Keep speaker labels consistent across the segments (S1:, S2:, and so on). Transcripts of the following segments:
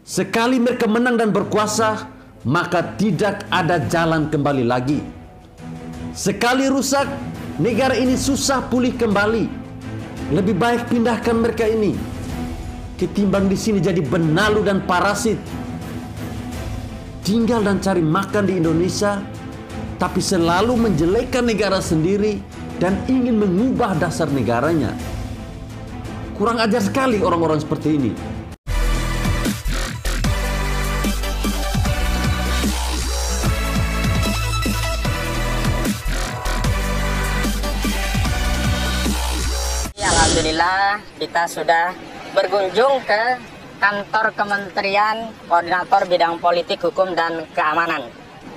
S1: Sekali mereka menang dan berkuasa, maka tidak ada jalan kembali lagi. Sekali rusak, negara ini susah pulih kembali. Lebih baik pindahkan mereka ini ketimbang di sini jadi benalu dan parasit. Tinggal dan cari makan di Indonesia, tapi selalu menjelekkan negara sendiri dan ingin mengubah dasar negaranya. Kurang ajar sekali orang-orang seperti ini.
S2: Alhamdulillah kita sudah berkunjung ke kantor Kementerian Koordinator Bidang Politik, Hukum, dan Keamanan.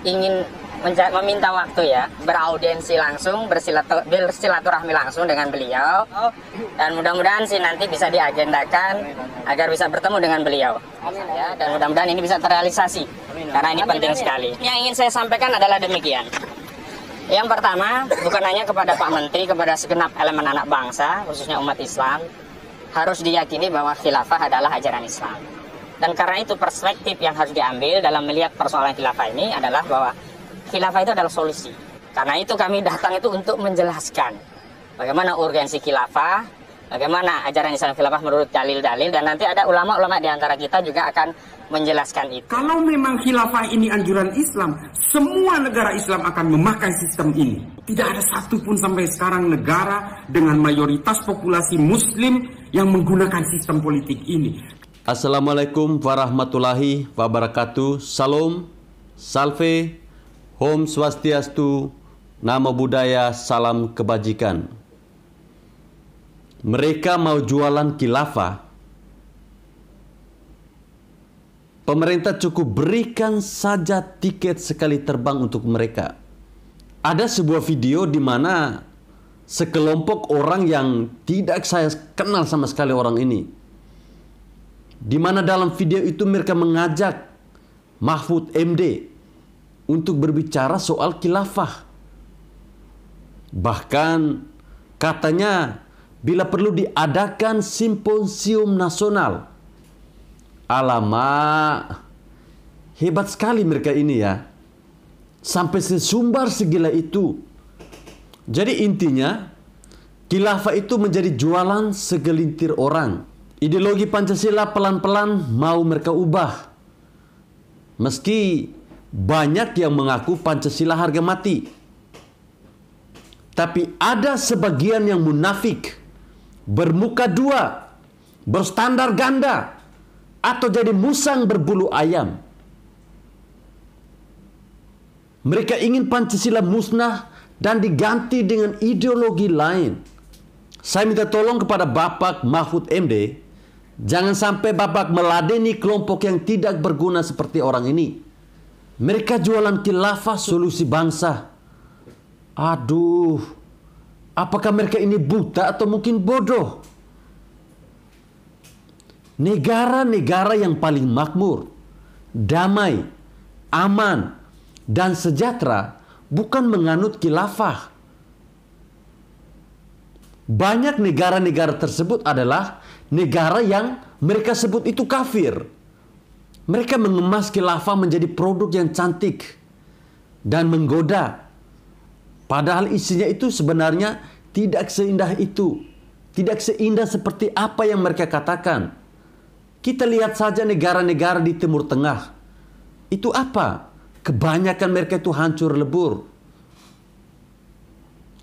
S2: Ingin meminta waktu ya, beraudiensi langsung, bersilaturahmi langsung dengan beliau. Dan mudah-mudahan sih nanti bisa diagendakan agar bisa bertemu dengan beliau. Ya, dan mudah-mudahan ini bisa terrealisasi, karena ini penting sekali. Yang ingin saya sampaikan adalah demikian. Yang pertama, bukan hanya kepada Pak Menteri, kepada segenap elemen anak bangsa, khususnya umat Islam, harus diyakini bahwa khilafah adalah ajaran Islam. Dan karena itu perspektif yang harus diambil dalam melihat persoalan khilafah ini adalah bahwa khilafah itu adalah solusi. Karena itu kami datang itu untuk menjelaskan bagaimana urgensi khilafah, bagaimana ajaran Islam khilafah menurut dalil-dalil, dan nanti ada ulama-ulama di antara kita juga akan menjelaskan itu.
S3: Kalau memang khilafah ini anjuran Islam, semua negara Islam akan memakai sistem ini. Tidak ada satupun sampai sekarang negara dengan mayoritas populasi Muslim yang menggunakan sistem politik ini.
S1: Assalamualaikum warahmatullahi wabarakatuh. Salam, salve, Om Swastiastu, Namo Buddhaya, salam kebajikan. Mereka mau jualan khilafah. Pemerintah cukup berikan saja tiket sekali terbang untuk mereka. Ada sebuah video di mana sekelompok orang yang tidak saya kenal sama sekali orang ini, di mana dalam video itu mereka mengajak Mahfud MD untuk berbicara soal khilafah. Bahkan katanya bila perlu diadakan simposium nasional. Alamak, hebat sekali mereka ini ya. Sampai sesumbar segila itu. Jadi intinya, khilafah itu menjadi jualan segelintir orang. Ideologi Pancasila pelan-pelan mau mereka ubah. Meski banyak yang mengaku Pancasila harga mati. Tapi ada sebagian yang munafik, bermuka dua, berstandar ganda, atau jadi musang berbulu ayam. Mereka ingin Pancasila musnah dan diganti dengan ideologi lain. Saya minta tolong kepada Bapak Mahfud MD, jangan sampai Bapak meladeni kelompok yang tidak berguna seperti orang ini. Mereka jualan khilafah solusi bangsa. Aduh, apakah mereka ini buta atau mungkin bodoh? Negara-negara yang paling makmur, damai, aman, dan sejahtera bukan menganut khilafah. Banyak negara-negara tersebut adalah negara yang mereka sebut itu kafir. Mereka mengemas khilafah menjadi produk yang cantik dan menggoda. Padahal isinya itu sebenarnya tidak seindah itu. Tidak seindah seperti apa yang mereka katakan. Kita lihat saja negara-negara di Timur Tengah. Itu apa? Kebanyakan mereka itu hancur lebur.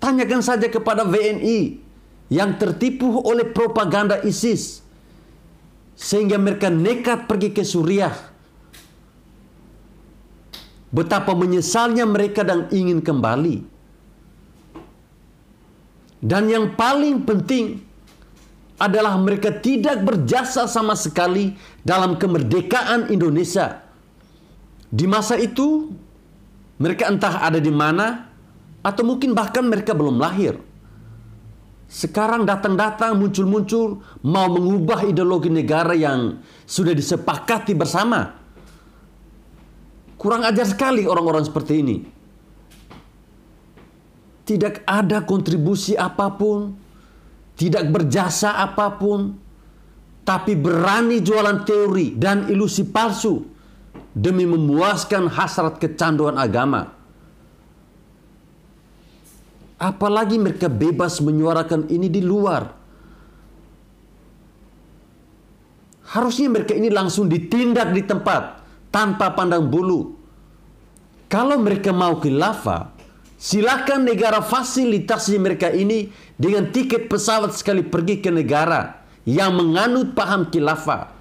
S1: Tanyakan saja kepada WNI yang tertipu oleh propaganda ISIS, sehingga mereka nekat pergi ke Suriah. Betapa menyesalnya mereka dan ingin kembali. Dan yang paling penting adalah mereka tidak berjasa sama sekali dalam kemerdekaan Indonesia. Di masa itu, mereka entah ada di mana, atau mungkin bahkan mereka belum lahir. Sekarang datang-datang, muncul-muncul, mau mengubah ideologi negara yang sudah disepakati bersama. Kurang ajar sekali orang-orang seperti ini. Tidak ada kontribusi apapun, tidak berjasa apapun, tapi berani jualan teori dan ilusi palsu demi memuaskan hasrat kecanduan agama. Apalagi mereka bebas menyuarakan ini di luar. Harusnya mereka ini langsung ditindak di tempat tanpa pandang bulu. Kalau mereka mau khilafah, silakan negara fasilitasi mereka ini dengan tiket pesawat sekali pergi ke negara yang menganut paham khilafah.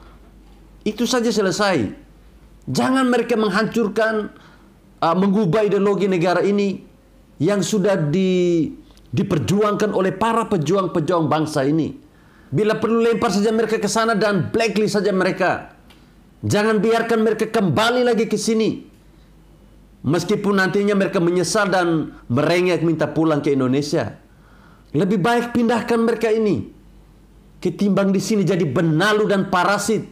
S1: Itu saja selesai. Jangan mereka menghancurkan, mengubah ideologi negara ini yang sudah diperjuangkan oleh para pejuang-pejuang bangsa ini. Bila perlu lempar saja mereka ke sana dan blacklist saja mereka. Jangan biarkan mereka kembali lagi ke sini. Meskipun nantinya mereka menyesal dan merengek minta pulang ke Indonesia. Lebih baik pindahkan mereka ini ketimbang di sini jadi benalu dan parasit.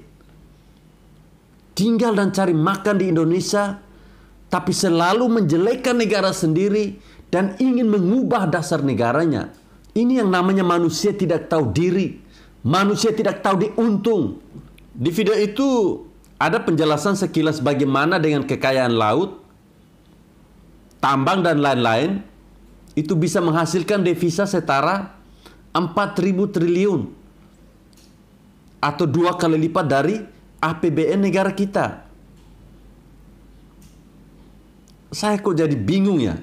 S1: Tinggal dan cari makan di Indonesia, tapi selalu menjelekkan negara sendiri dan ingin mengubah dasar negaranya. Ini yang namanya manusia tidak tahu diri. Manusia tidak tahu diuntung. Di video itu ada penjelasan sekilas bagaimana dengan kekayaan laut, tambang dan lain-lain itu bisa menghasilkan devisa setara 4.000 triliun atau 2 kali lipat dari APBN negara kita. Saya kok jadi bingung ya.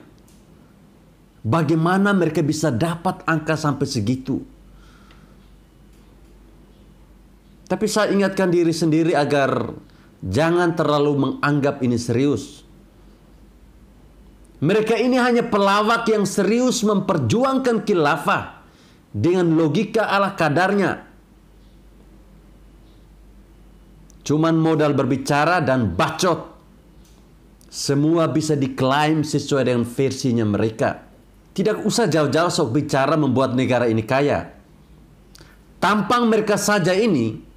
S1: Bagaimana mereka bisa dapat angka sampai segitu? Tapi saya ingatkan diri sendiri agar jangan terlalu menganggap ini serius. Mereka ini hanya pelawak yang serius memperjuangkan khilafah dengan logika ala kadarnya. Cuman modal berbicara dan bacot. Semua bisa diklaim sesuai dengan versinya mereka. Tidak usah jauh-jauh sok bicara membuat negara ini kaya. Tampang mereka saja ini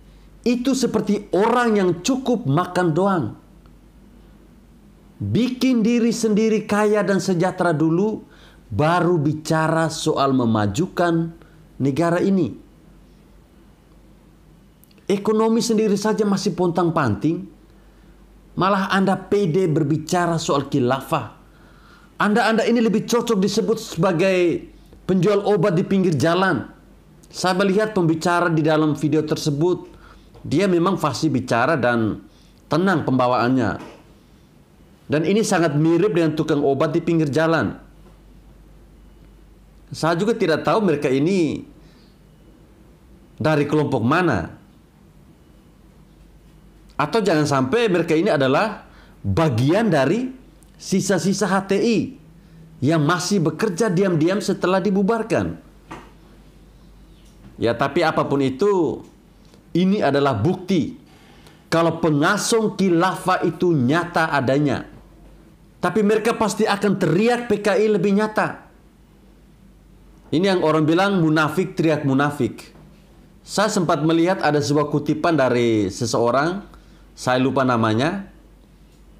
S1: itu seperti orang yang cukup makan doang. Bikin diri sendiri kaya dan sejahtera dulu, baru bicara soal memajukan negara ini. Ekonomi sendiri saja masih pontang-panting, malah Anda pede berbicara soal khilafah. Anda ini lebih cocok disebut sebagai penjual obat di pinggir jalan. Saya melihat pembicara di dalam video tersebut, dia memang fasih bicara dan tenang pembawaannya. Dan ini sangat mirip dengan tukang obat di pinggir jalan. Saya juga tidak tahu mereka ini dari kelompok mana. Atau jangan sampai mereka ini adalah bagian dari sisa-sisa HTI yang masih bekerja diam-diam setelah dibubarkan. Ya, tapi apapun itu, ini adalah bukti kalau pengasong khilafah itu nyata adanya. Tapi mereka pasti akan teriak PKI lebih nyata. Ini yang orang bilang munafik teriak munafik. Saya sempat melihat ada sebuah kutipan dari seseorang, saya lupa namanya.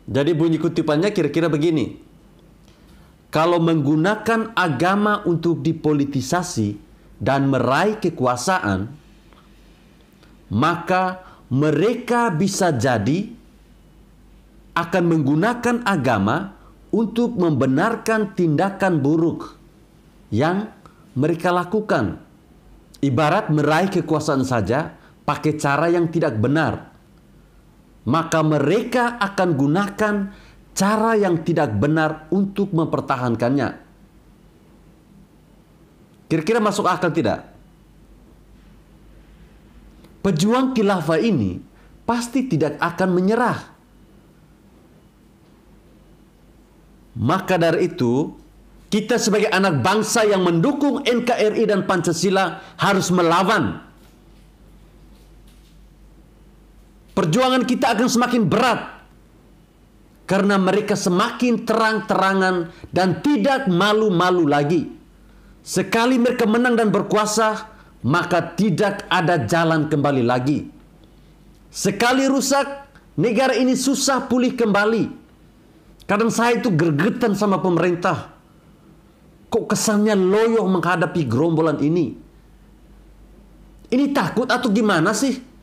S1: Jadi bunyi kutipannya kira-kira begini. Kalau menggunakan agama untuk dipolitisasi dan meraih kekuasaan, maka mereka bisa jadi akan menggunakan agama untuk membenarkan tindakan buruk yang mereka lakukan. Ibarat meraih kekuasaan saja pakai cara yang tidak benar, maka mereka akan gunakan cara yang tidak benar untuk mempertahankannya. Kira-kira masuk akal tidak? Pejuang khilafah ini pasti tidak akan menyerah. Maka dari itu, kita sebagai anak bangsa yang mendukung NKRI dan Pancasila harus melawan. Perjuangan kita akan semakin berat karena mereka semakin terang-terangan dan tidak malu-malu lagi. Sekali mereka menang dan berkuasa, maka tidak ada jalan kembali lagi. Sekali rusak, negara ini susah pulih kembali. Kadang saya itu gregetan sama pemerintah. Kok kesannya loyo menghadapi gerombolan ini? Ini takut atau gimana sih?